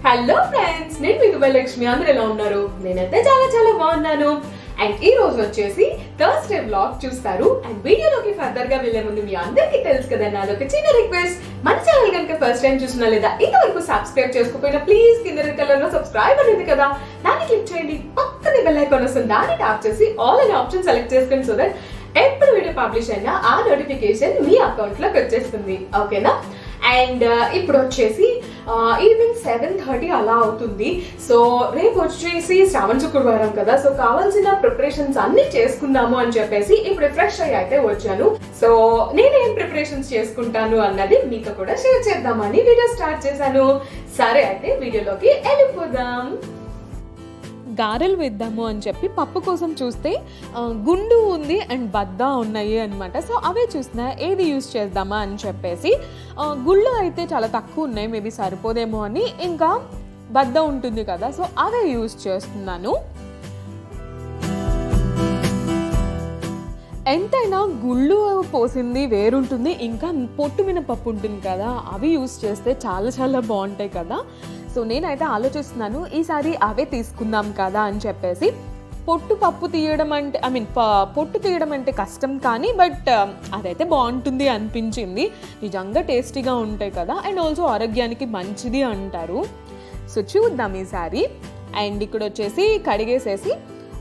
Hello friends, నేను మీ Dubai అందరూ ఎలా ఉన్నారు? నేనైతే చాలా చాలా బాగున్నాను. అండ్ ఈ రోజు వచ్చేసి థర్స్డే వ్లాగ్ చూస్తారు. అండ్ వీడియోలోకి ఫర్దర్ గా వెళ్లే ముందు మీ అందరికీ తెలుసు కదా, నాది ఒక చిన్న రిక్వెస్ట్. మన ఛానల్ కనుక ఫస్ట్ టైం చూసినా లేదా ఇంతవరకు సబ్స్క్రైబ్ చేసుకోకపోయినా ప్లీజ్ కింద రెడ్ కలర్ లో సబ్స్క్రైబ్ అనేది కదా, దాన్ని క్లిక్ చేయండి. పక్కనే బెల్ ఐకాన్ వస్తుంది, దాన్ని ట్యాప్ చేసి ఆల్ అనే ఆప్షన్ సెలెక్ట్ చేసుకోండి. సో దట్ ఎప్పుడు వీడియో పబ్లిష్ అయినా ఆ నోటిఫికేషన్ మీ అకౌంట్ లోకి వచ్చేస్తుంది. ఓకేనా? అండ్ ఇప్పుడు వచ్చేసి ఈవినింగ్ 7:30 అలా అవుతుంది. సో రేపు వచ్చేసి శ్రావణ శుక్రవారం కదా, సో కావాల్సిన ప్రిపరేషన్స్ అన్ని చేసుకుందాము అని చెప్పేసి ఇప్పుడు ఫ్రెష్ అయ్యి అయితే వచ్చాను. సో నేనేం ప్రిపరేషన్స్ చేసుకుంటాను అన్నది మీతో కూడా షేర్ చేద్దామని వీడియో స్టార్ట్ చేశాను. సరే, అయితే వీడియోలోకి వెళ్ళిపోదాం. గారెలు వేద్దాము అని చెప్పి పప్పు కోసం చూస్తే గుండు ఉంది అండ్ బద్ద ఉన్నాయి అనమాట. సో అవే చూసిన ఏది యూజ్ చేద్దామా అని చెప్పేసి, గుళ్ళు అయితే చాలా తక్కువ ఉన్నాయి, మేబీ సరిపోదేమో అని. ఇంకా బద్ద ఉంటుంది కదా, సో అవే యూజ్ చేస్తున్నాను. ఎంతైనా గుళ్ళు పోసింది వేరుంటుంది, ఇంకా పొట్టు మినపప్పు ఉంటుంది కదా, అవి యూజ్ చేస్తే చాలా చాలా బాగుంటాయి కదా. సో నేనైతే ఆలోచిస్తున్నాను ఈసారి అవే తీసుకుందాం కదా అని చెప్పేసి. పప్పు తీయడం అంటే పొట్టు తీయడం అంటే కష్టం, కానీ బట్ అదైతే బాగుంటుంది అనిపించింది. నిజంగా టేస్టీగా ఉంటాయి కదా, అండ్ ఆల్సో ఆరోగ్యానికి మంచిది అంటారు. సో చూద్దాం ఈసారి. అండ్ ఇక్కడ వచ్చేసి కడిగేసేసి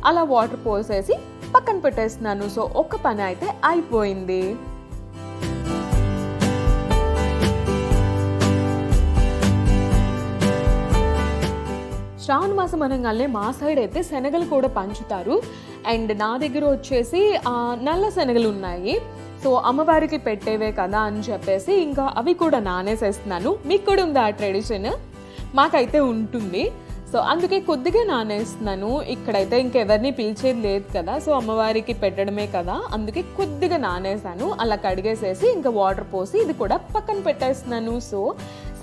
అలా వాటర్ పోసేసి పక్కన పెట్టేస్తున్నాను. సో ఒక పని అయితే అయిపోయింది. శ్రావణ మాసం అనగానే మా సైడ్ అయితే శనగలు కూడా పంచుతారు. అండ్ నా దగ్గర వచ్చేసి నల్ల శనగలు ఉన్నాయి. సో అమ్మవారికి పెట్టేవే కదా అని చెప్పేసి ఇంకా అవి కూడా నానేసేస్తున్నాను. మీకు కూడా ఉంది ఆ ట్రెడిషన్? మాకైతే ఉంటుంది. సో అందుకే కొద్దిగా నానేస్తున్నాను. ఇక్కడైతే ఇంకెవరిని పిలిచేది లేదు కదా, సో అమ్మవారికి పెట్టడమే కదా, అందుకే కొద్దిగా నానేసాను. అలా కడిగేసేసి ఇంకా వాటర్ పోసి ఇది కూడా పక్కన పెట్టేస్తున్నాను. So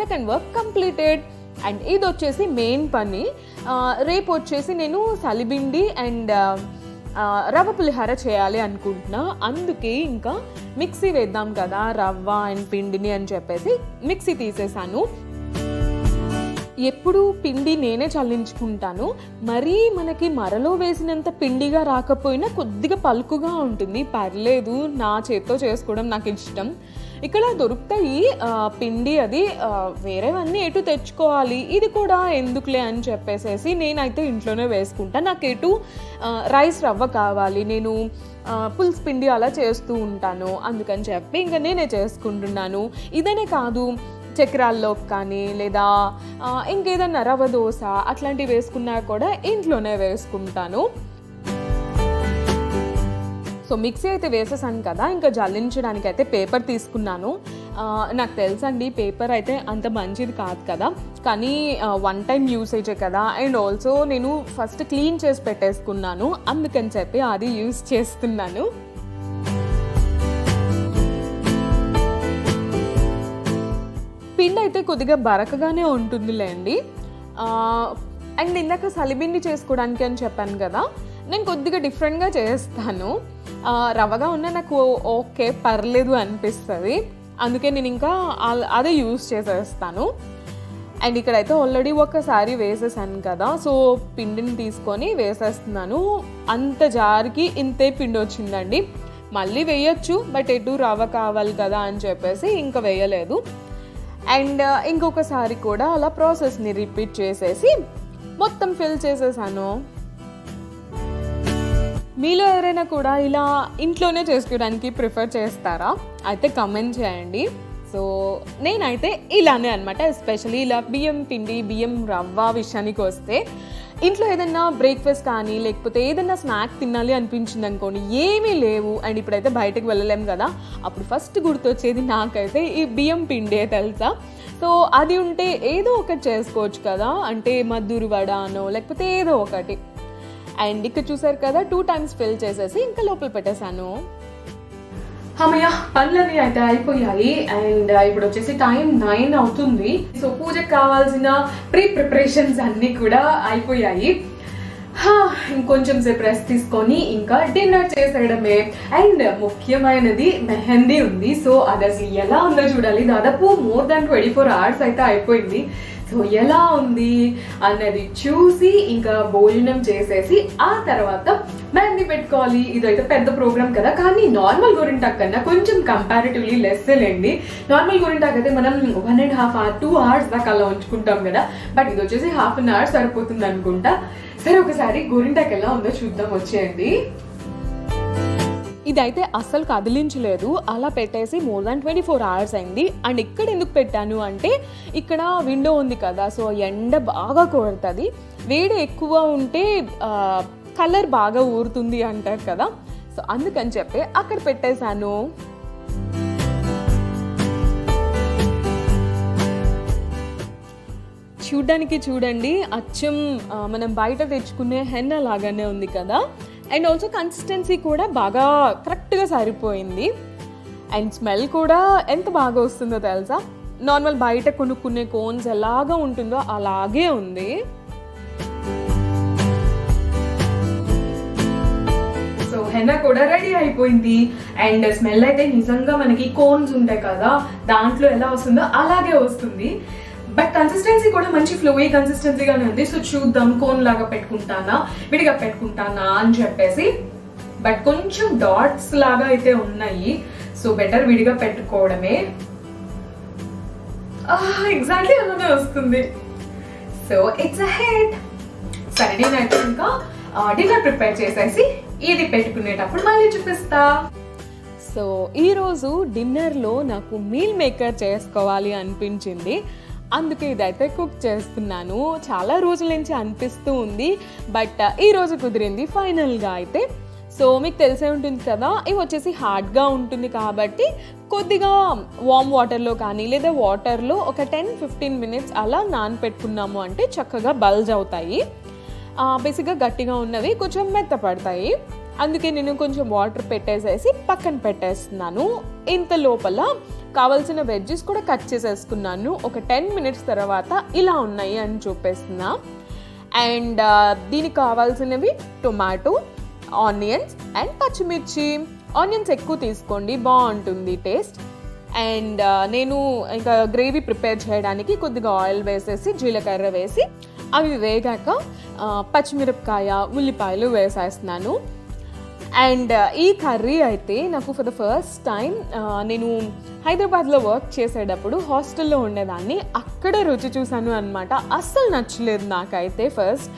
second work completed. And ఇది వచ్చేసి మెయిన్ పని. రేపు వచ్చేసి నేను సలిబిండి అండ్ రవ్వ పులిహార చేయాలి అనుకుంటున్నా. అందుకే ఇంకా మిక్సీ వేద్దాం కదా రవ్వ అండ్ పిండిని అని చెప్పేసి మిక్సీ తీసేసాను. ఎప్పుడు పిండి నేనే చల్లించుకుంటాను. మరీ మనకి మరలో వేసినంత పిండిగా రాకపోయినా కొద్దిగా పలుకుగా ఉంటుంది, పర్లేదు. నా చేత్తో చేసుకోవడం నాకు ఇష్టం. ఇక్కడ దొరుకుతాయి పిండి, అది వేరేవన్నీ ఎటు తెచ్చుకోవాలి, ఇది కూడా ఎందుకులే అని చెప్పేసేసి నేనైతే ఇంట్లోనే వేసుకుంటాను. నాకు ఎటు రైస్ రవ్వ కావాలి, నేను పులుసు పిండి అలా చేస్తూ ఉంటాను, అందుకని చెప్పి ఇంకా నేనే చేసుకుంటున్నాను. ఇదనే కాదు, చక్రాల్లోకి కానీ లేదా ఇంకేదన్నా రవ్వ దోశ అట్లాంటివి వేసుకున్నా కూడా ఇంట్లోనే వేసుకుంటాను. సో మిక్సీ అయితే వేసేసాను కదా, ఇంకా జల్లించడానికి అయితే పేపర్ తీసుకున్నాను. నాకు తెలుసండి పేపర్ అయితే అంత మంచిది కాదు కదా, కానీ వన్ టైం యూసేజే కదా. అండ్ ఆల్సో నేను ఫస్ట్ క్లీన్ చేసి పెట్టేసుకున్నాను, అందుకని చెప్పి అది యూజ్ చేస్తున్నాను. పిండి అయితే కొద్దిగా బరకగానే ఉంటుందిలేండి. అండ్ ఇందాక సలిబిండి చేసుకోవడానికి అని చెప్పాను కదా, నేను కొద్దిగా డిఫరెంట్గా చేస్తాను. రవ్వగా ఉన్న నాకు ఓకే పర్లేదు అనిపిస్తుంది, అందుకే నేను ఇంకా అదే యూజ్ చేసేస్తాను. అండ్ ఇక్కడైతే ఆల్రెడీ ఒకసారి వేసేసాను కదా, సో పిండిని తీసుకొని వేసేస్తున్నాను. అంత జారికి ఇంతే పిండి వచ్చిందండి. మళ్ళీ వేయచ్చు, బట్ ఎటు రవ్వ కావాలి కదా అని చెప్పేసి ఇంకా వేయలేదు. అండ్ ఇంకొకసారి కూడా అలా ప్రాసెస్ని రిపీట్ చేసేసి మొత్తం ఫిల్ చేసేసాను. మీలో ఎవరైనా కూడా ఇలా ఇంట్లోనే చేసుకోవడానికి ప్రిఫర్ చేస్తారా? అయితే కమెంట్ చేయండి. సో నేనైతే ఇలానే అనమాట. ఎస్పెషలీ ఇలా బియ్యం పిండి బియ్యం రవ్వ విషయానికి వస్తే, ఇంట్లో ఏదైనా బ్రేక్ఫాస్ట్ కానీ లేకపోతే ఏదైనా స్నాక్ తినాలి అనిపించింది అనుకోండి, ఏమీ లేవు అండ్ ఇప్పుడైతే బయటకు వెళ్ళలేము కదా, అప్పుడు ఫస్ట్ గుర్తొచ్చేది నాకైతే ఈ బియ్యం పిండే తెలుసా. సో అది ఉంటే ఏదో ఒకటి చేసుకోవచ్చు కదా, అంటే మద్దూరు వడ అనో లేకపోతే ఏదో ఒకటి. అండ్ ఇక్కడ చూసారు కదా 2 times ఫిల్ చేసేసి ఇంకా లోపల పెట్టేశాను. అమ్మయ్య, పనులన్నీ అయితే అయిపోయాయి. అండ్ ఇప్పుడు వచ్చేసి టైం 9 అవుతుంది. సో పూజకు కావాల్సిన ప్రిపరేషన్స్ అన్నీ కూడా అయిపోయాయి. ఇంకొంచెం సేపు రెస్ట్ తీసుకొని ఇంకా డిన్నర్ చేసేయడమే. అండ్ ముఖ్యమైనది మెహందీ ఉంది. సో అది అసలు ఎలా ఉందో చూడాలి. దాదాపు మోర్ దాన్ 24 hours అయితే అయిపోయింది. సో ఎలా ఉంది అన్నది చూసి ఇంకా భోజనం చేసేసి ఆ తర్వాత మెహందీ పెట్టుకోవాలి. ఇదైతే పెద్ద ప్రోగ్రామ్ కదా, కానీ నార్మల్ గోరింటాక్ కన్నా కొంచెం కంపారిటివ్లీ లెస్ లేండి. నార్మల్ గోరింటాక్ అయితే మనం 1.5 hours 2 hours దాకా అలా ఉంచుకుంటాం కదా, బట్ ఇది వచ్చేసి 1/2 hour సరిపోతుంది అనుకుంటా. సరే ఒకసారి గోరింటాక్ ఎలా ఉందో చూద్దాం, వచ్చేయండి. ఇదైతే అస్సలు కదిలించలేదు, అలా పెట్టేసి మోర్ దాన్ 24 hours అయింది. అండ్ ఇక్కడ ఎందుకు పెట్టాను అంటే ఇక్కడ విండో ఉంది కదా, సో ఎండ బాగా కొడుతుంది. వేడి ఎక్కువ ఉంటే కలర్ బాగా ఊరుతుంది అంటారు కదా, సో అందుకని చెప్పి అక్కడ పెట్టేశాను. చూడ్డానికి చూడండి అచ్చం మనం బయట తెచ్చుకునే హెన్నా లాగానే ఉంది కదా. అండ్ ఆల్సో కన్సిస్టెన్సీ కూడా బాగా కరెక్ట్గా సరిపోయింది. అండ్ స్మెల్ కూడా ఎంత బాగా వస్తుందో తెలుసా, నార్మల్ బయట కొనుక్కునే కోన్స్ ఎలాగా ఉంటుందో అలాగే ఉంది. సో హెన్నా కూడా రెడీ అయిపోయింది. అండ్ స్మెల్ అయితే నిజంగా మనకి కోన్స్ ఉంటాయి కదా, దాంట్లో ఎలా వస్తుందో అలాగే వస్తుంది. బట్ కన్సిస్టెన్సీ కూడా మంచి ఫ్లోయీ కన్సిస్టెన్సీగానే ఉంది. సో చూద్దాం కోన్ లాగా పెట్టుకుంటానా విడిగా పెట్టుకుంటానా అని చెప్పేసి. బట్ కొంచెం డాట్స్ లాగా అయితే ఉన్నాయి, సో బెటర్ విడిగా పెట్టుకోవడమే. ఎగ్జాక్ట్లీ అలానే వస్తుంది. So it's a hit. సరే నేనైతే ఇంకా డిన్నర్ ప్రిపేర్ చేసేసి ఇది పెట్టుకునేటప్పుడు మళ్ళీ చూపిస్తా. సో ఈరోజు డిన్నర్లో నాకు మీల్ మేకర్ చేసుకోవాలి అనిపించింది, అందుకే ఇదైతే కుక్ చేస్తున్నాను. చాలా రోజుల నుంచి అనిపిస్తూ ఉంది, బట్ ఈరోజు కుదిరింది ఫైనల్గా అయితే. సో మీకు తెలిసే ఉంటుంది కదా, ఇవి వచ్చేసి హార్డ్గా ఉంటుంది కాబట్టి కొద్దిగా వామ్ వాటర్లో కానీ లేదా వాటర్లో ఒక 10-15 minutes అలా నానపెట్టుకున్నాము అంటే చక్కగా బల్జ్ అవుతాయి. బేసిక్గా గట్టిగా ఉన్నవి కొంచెం మెత్తపడతాయి. అందుకే నేను కొంచెం వాటర్ పెట్టేసేసి పక్కన పెట్టేస్తున్నాను. ఇంత లోపల కావాల్సిన వెజ్జెస్ కూడా కట్ చేసేసుకున్నాను. ఒక 10 minutes తర్వాత ఇలా ఉన్నాయి అని చూపిస్తున్నా. అండ్ దీనికి కావాల్సినవి టొమాటో, ఆనియన్స్ అండ్ పచ్చిమిర్చి. ఆనియన్స్ ఎక్కువ తీసుకోండి, బాగుంటుంది టేస్ట్. అండ్ నేను ఇంకా గ్రేవీ ప్రిపేర్ చేయడానికి కొద్దిగా ఆయిల్ వేసేసి జీలకర్ర వేసి అవి వేగాక పచ్చిమిరపకాయ, ఉల్లిపాయలు వేసేస్తున్నాను. అండ్ ఈ కర్రీ అయితే నాకు ఫర్ ద ఫస్ట్ టైం, నేను హైదరాబాద్లో వర్క్ చేసేటప్పుడు హాస్టల్లో ఉండేదాన్ని, అక్కడ రుచి చూసాను అనమాట. అస్సలు నచ్చలేదు నాకైతే ఫస్ట్,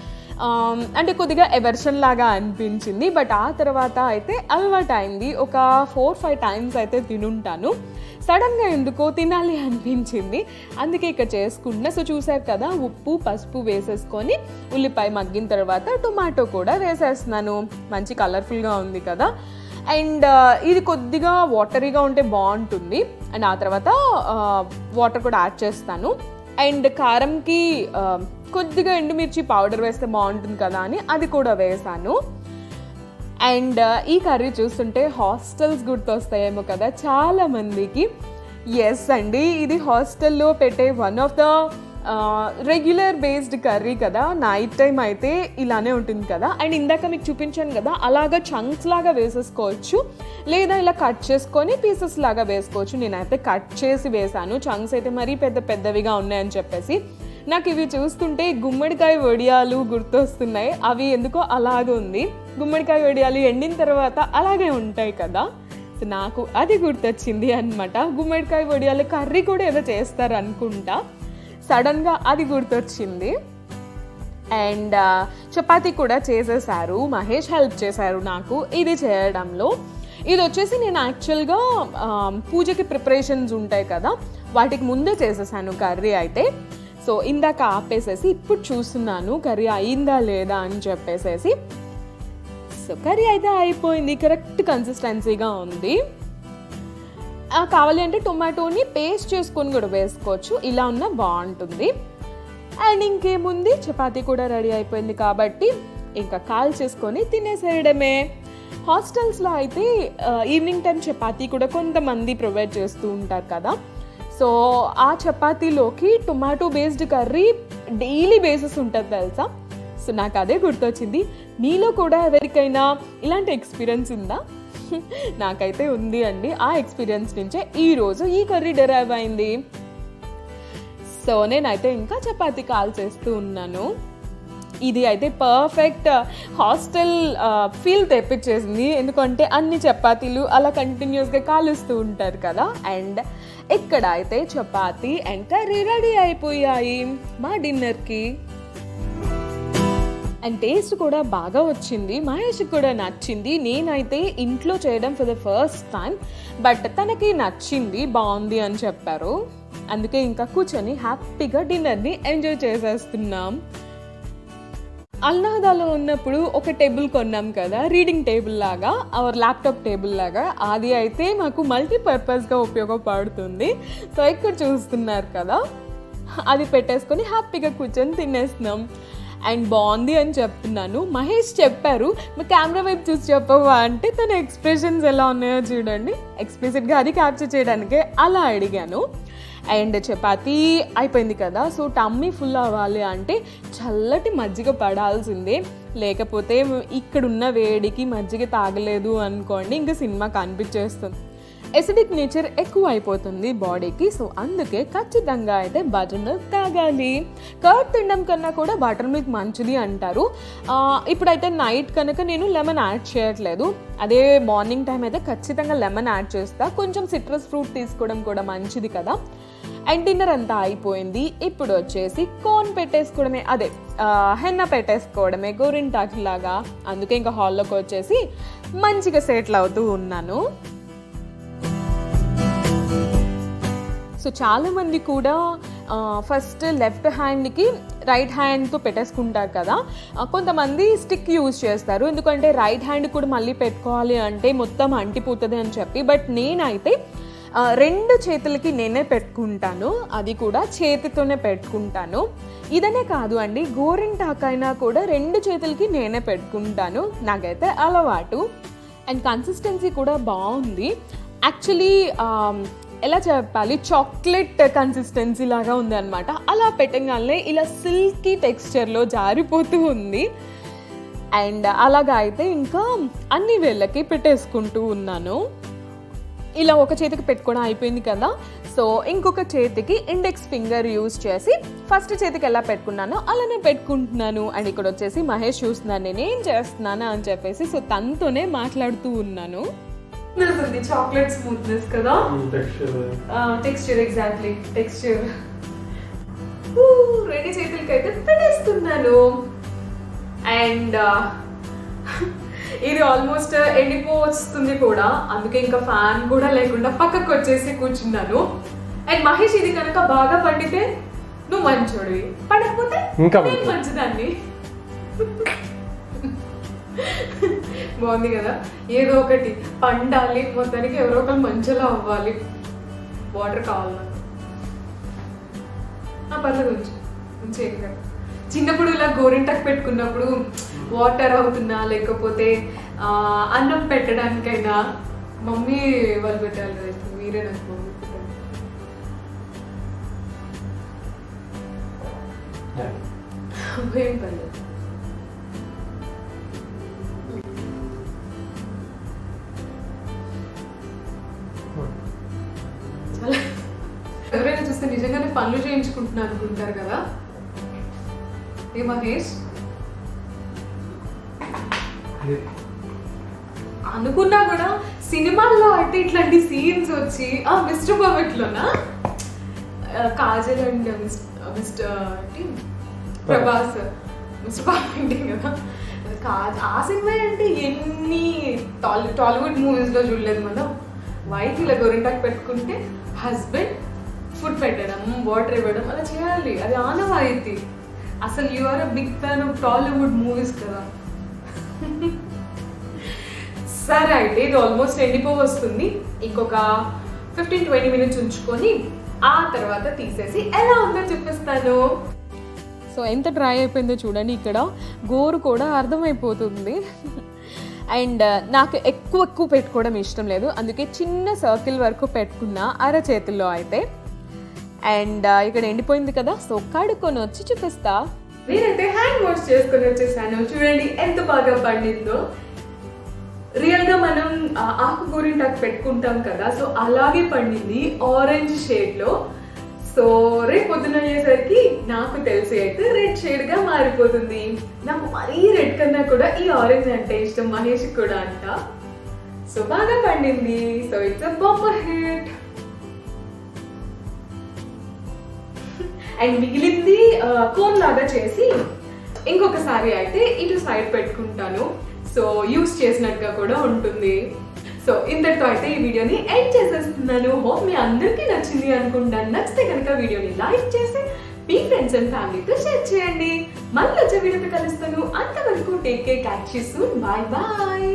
అంటే కొద్దిగా ఎవర్షన్ లాగా అనిపించింది. బట్ ఆ తర్వాత అయితే అలవాటు అయింది. ఒక 4-5 times అయితే తినుంటాను. సడన్గా ఎందుకో తినాలి అనిపించింది, అందుకే ఇక్కడ చేసుకుంటున్నా. సో చూసారు కదా, ఉప్పు పసుపు వేసేసుకొని ఉల్లిపాయ మగ్గిన తర్వాత టొమాటో కూడా వేసేస్తున్నాను. మంచి కలర్ఫుల్గా ఉంది కదా. అండ్ ఇది కొద్దిగా వాటరీగా ఉంటే బాగుంటుంది. అండ్ ఆ తర్వాత వాటర్ కూడా యాడ్ చేస్తాను. అండ్ కారంకి కొద్దిగా ఎండుమిర్చి పౌడర్ వేస్తే బాగుంటుంది కదా అని అది కూడా వేసాను. అండ్ ఈ కర్రీ చూస్తుంటే హాస్టల్స్ గుర్తొస్తాయేమో కదా చాలా మందికి. ఎస్ అండి, ఇది హాస్టల్లో పెట్టే one of the regular based curry కదా. నైట్ టైం అయితే ఇలానే ఉంటుంది కదా. అండ్ ఇందాక మీకు చూపించాను కదా, అలాగా చంక్స్ లాగా వేసేసుకోవచ్చు, లేదా ఇలా కట్ చేసుకొని పీసెస్ లాగా వేసుకోవచ్చు. నేనైతే కట్ చేసి వేసాను, చంక్స్ అయితే మరీ పెద్ద పెద్దవిగా ఉన్నాయని చెప్పేసి. నాకు ఇవి చూస్తుంటే గుమ్మడికాయ వడియాలు గుర్తొస్తున్నాయి. అవి ఎందుకో అలాగే ఉంది. గుమ్మడికాయ వడియాలు ఎండిన తర్వాత అలాగే ఉంటాయి కదా, సో నాకు అది గుర్తొచ్చింది అనమాట. గుమ్మడికాయ వడియాలు కర్రీ కూడా ఏదో చేస్తారు అనుకుంటా, సడన్గా అది గుర్తొచ్చింది. అండ్ చపాతీ కూడా చేసేసారు, మహేష్ హెల్ప్ చేశారు నాకు ఇది చేయడంలో. ఇది వచ్చేసి నేను యాక్చువల్గా పూజకి ప్రిపరేషన్స్ ఉంటాయి కదా, వాటికి ముందే చేసేసాను కర్రీ అయితే. సో ఇందాక ఆపేసేసి ఇప్పుడు చూస్తున్నాను కర్రీ అయిందా లేదా అని చెప్పేసేసి. సో కర్రీ అయితే అయిపోయింది, కరెక్ట్ కన్సిస్టెన్సీగా ఉంది. కావాలి అంటే టొమాటోని పేస్ట్ చేసుకొని కూడా వేసుకోవచ్చు, ఇలా ఉన్నా బాగుంటుంది. అండ్ ఇంకేముంది, చపాతీ కూడా రెడీ అయిపోయింది కాబట్టి ఇంకా కాల్ చేసుకొని తినేసేయడమే. హాస్టల్స్లో అయితే ఈవినింగ్ టైం చపాతీ కూడా కొంతమంది ప్రొవైడ్ చేస్తూ ఉంటారు కదా. సో ఆ చపాతీలోకి tomato based curry daily basis ఉంటుంది తెలుసా. సో నాకు అదే గుర్తొచ్చింది. మీలో కూడా ఎవరికైనా ఇలాంటి ఎక్స్పీరియన్స్ ఉందా? నాకైతే ఉంది అండి. ఆ ఎక్స్పీరియన్స్ నుంచే ఈరోజు ఈ కర్రీ డెరైవ్ అయింది. సో నేనైతే ఇంకా చపాతీ కాల్చేస్తూ ఉన్నాను. ఇది అయితే పర్ఫెక్ట్ హాస్టల్ ఫీల్ తెప్పించేసింది, ఎందుకంటే అన్ని చపాతీలు అలా కంటిన్యూస్గా కాలుస్తూ ఉంటారు కదా. అండ్ ఇక్కడ అయితే చపాతీ అండ్ కర్రీ రెడీ అయిపోయాయి మా డిన్నర్కి. అండ్ టేస్ట్ కూడా బాగా వచ్చింది, మహేష్కి కూడా నచ్చింది. నేనైతే ఇంట్లో చేయడం for the first time, but తనకి నచ్చింది, బాగుంది అని చెప్పారు. అందుకే ఇంకా కూర్చొని హ్యాపీగా డిన్నర్ని ఎంజాయ్ చేసేస్తున్నాం. అల్నాదాలో ఉన్నప్పుడు ఒక టేబుల్ కొన్నాం కదా, రీడింగ్ టేబుల్ లాగా, అవర్ ల్యాప్టాప్ టేబుల్ లాగా. అది అయితే మాకు మల్టీపర్పస్గా ఉపయోగపడుతుంది. సో ఇక్కడ చూస్తున్నారు కదా, అది పెట్టేసుకొని హ్యాపీగా కూర్చొని తినేస్తున్నాం. అండ్ బాగుంది అని చెప్తున్నాను. మహేష్ చెప్పారు, మా కెమెరా వైపు చూసి చెప్పవా అంటే తన ఎక్స్ప్రెషన్స్ ఎలా ఉన్నాయో చూడండి. ఎక్స్ప్రెసిట్గా అది క్యాప్చర్ చేయడానికే అలా అడిగాను. అండ్ చపాతీ అయిపోయింది కదా, సో టమ్మీ ఫుల్ అవ్వాలి అంటే చల్లటి మజ్జిగ పడాల్సిందే, లేకపోతే ఇక్కడున్న వేడికి మజ్జిగ తాగలేదు అనుకోండి ఇంకా సినిమా కనిపించేస్తుంది. ఎసిడిక్ నేచర్ ఎక్కువ అయిపోతుంది బాడీకి. సో అందుకే ఖచ్చితంగా అయితే బటర్ మిల్క్ తాగాలి. కర్డ్ తినడం కన్నా కూడా బటర్ మిల్క్ మంచిది అంటారు. ఇప్పుడైతే నైట్ కనుక నేను లెమన్ యాడ్ చేయట్లేదు, అదే మార్నింగ్ టైం అయితే ఖచ్చితంగా లెమన్ యాడ్ చేస్తా. కొంచెం సిట్రస్ ఫ్రూట్ తీసుకోవడం కూడా మంచిది కదా. అండ్ డిన్నర్ అంతా అయిపోయింది. ఇప్పుడు వచ్చేసి కోన్ పెట్టేసుకోవడమే, అదే హెన్న పెట్టేసుకోవడమే గోరింటాకు లాగా. అందుకే ఇంకా హాల్లోకి వచ్చేసి మంచిగా సెటిల్ అవుతూ ఉన్నాను. సో చాలామంది కూడా ఫస్ట్ లెఫ్ట్ హ్యాండ్కి రైట్ హ్యాండ్తో పెట్టేసుకుంటారు కదా, కొంతమంది స్టిక్ యూజ్ చేస్తారు, ఎందుకంటే రైట్ హ్యాండ్ కూడా మళ్ళీ పెట్టుకోవాలి అంటే మొత్తం అంటిపోతుంది అని చెప్పి. బట్ నేనైతే రెండు చేతులకి నేనే పెట్టుకుంటాను, అది కూడా చేతితోనే పెట్టుకుంటాను. ఇదనే కాదు అండి, గోరింటాకైనా కూడా రెండు చేతులకి నేనే పెట్టుకుంటాను, నాకైతే అలవాటు. అండ్ కన్సిస్టెన్సీ కూడా బాగుంది. యాక్చువల్లీ ఎలా చెప్పాలి, చాక్లెట్ కన్సిస్టెన్సీ లాగా ఉంది అనమాట. అలా పెట్టగానే ఇలా సిల్కీ టెక్స్చర్లో జారిపోతూ ఉంది. అండ్ అలాగా అయితే ఇంకా అన్ని వేళ్ళకి పెట్టేసుకుంటూ ఉన్నాను. ఇలా ఒక చేతికి పెట్టుకోవడం అయిపోయింది కదా, సో ఇంకొక చేతికి ఇండెక్స్ ఫింగర్ యూజ్ చేసి ఫస్ట్ చేతికి ఎలా పెట్టుకున్నానో అలానే పెట్టుకుంటున్నాను. అండ్ ఇక్కడ వచ్చేసి మహేష్ చూస్తున్నాను నేనేం చేస్తున్నాను అని చెప్పేసి, సో తనతోనే మాట్లాడుతూ ఉన్నాను. చాక్లెట్ స్మూత్నెస్ కదా, టెక్స్చర్, ఎగ్జాక్ట్లీ టెక్స్చర్. రెండు చేతులకి అయితే పెట్టేస్తున్నాను. అండ్ ఇది ఆల్మోస్ట్ ఎండిపోతుంది కూడా, అందుకే ఇంకా ఫ్యాన్ కూడా లేకుండా పక్కకు వచ్చేసి కూర్చున్నాను. అండ్ మహేష్ ఇది కనుక బాగా పండితే నువ్వు మంచోడివి, పడకపోతే నేను మంచిదాన్ని. బాగుంది కదా, ఏదో ఒకటి పండాలి, మొత్తానికి ఎవరో ఒకరు మంచిగా అవ్వాలి. వాటర్ కావాలి పర్లేదు కొంచెం ఏం కదా. చిన్నప్పుడు ఇలా గోరింటాకు పెట్టుకున్నప్పుడు వాటర్ అవుతున్నా లేకపోతే అన్నం పెట్టడానికైనా మమ్మీ వాళ్ళు పెట్టాలి కదా, మీరే నాకు మమ్మీ పెట్టండి. ఏం పర్లేదు. ఎవరైనా చూస్తే నిజంగానే పనులు చేయించుకుంటున్నా అనుకుంటారు కదా. ఏ మహేష్ అనుకున్నా కూడా సినిమాల్లో అంటే ఇట్లాంటి సీన్స్ వచ్చి మిస్టర్ పర్ఫెక్ట్లోనా Kajal and mister Prabhas mister perfect కదా, ఆ సినిమా అంటే ఎన్ని టాలీవుడ్ మూవీస్లో చూడలేదు మనం. వైఫ్ ఇలా గోరింటాకు పెట్టుకుంటే హస్బెండ్ ఫుడ్ పెట్టడం, వాటర్ ఇవ్వడం అలా చేయాలి, అది ఆనవాయితీ. అసలు you are a big fan of Tollywood movies కదా. సరే అయితే ఇది ఆల్మోస్ట్ ఎండిపో వస్తుంది, ఇంకొక 15-20 మినిట్స్ ఉంచుకొని ఆ తర్వాత తీసేసి ఎలా ఉందో చూపిస్తాను. సో ఎంత డ్రై అయిపోయిందో చూడండి, ఇక్కడ గోరు కూడా అర్థమైపోతుంది. అండ్ నాకు ఎక్కువ పెట్టుకోవడం ఇష్టం లేదు, అందుకే చిన్న సర్కిల్ వరకు పెట్టుకున్న అరచేతుల్లో అయితే. అండ్ ఇక్కడ ఎండిపోయింది కదా, సో కడుక్కొని వచ్చి చూపిస్తా. నేనైతే హ్యాండ్ వాష్ చేసుకొని వచ్చేసాను, చూడండి ఎంత బాగా పండిందో. రియల్గా మనం ఆకు గోరింటాకు పెట్టుకుంటాం కదా, సో అలాగే పండింది, ఆరెంజ్ షేడ్లో సో రేపు పొద్దున అయ్యేసరికి నాకు తెలిసి అయితే రెడ్ షేడ్ గా మారిపోతుంది. నాకు మరీ రెడ్ కన్నా కూడా ఈ ఆరెంజ్ అంటే ఇష్టం, మహేష్ కూడా అంట. సో బాగా పండింది. So it's a bumper hit. And మిగిలింది కోన్ లాగా చేసి ఇంకొకసారి అయితే ఇటు సైడ్ పెట్టుకుంటాను. సో యూస్ చేసినట్టుగా కూడా ఉంటుంది. సో ఇంతటితో అయితే ఈ వీడియోని ఎండ్ చేసేస్తున్నాను. హోప్ మీ అందరికీ నచ్చింది అనుకుంటాను. నచ్చితే కనుక వీడియోని లైక్ చేసి మీ ఫ్రెండ్స్ అండ్ ఫ్యామిలీతో షేర్ చేయండి. మళ్ళీ వచ్చే వీడియోతో కలుస్తాను. అంతవరకు take care, catch you soon, bye bye.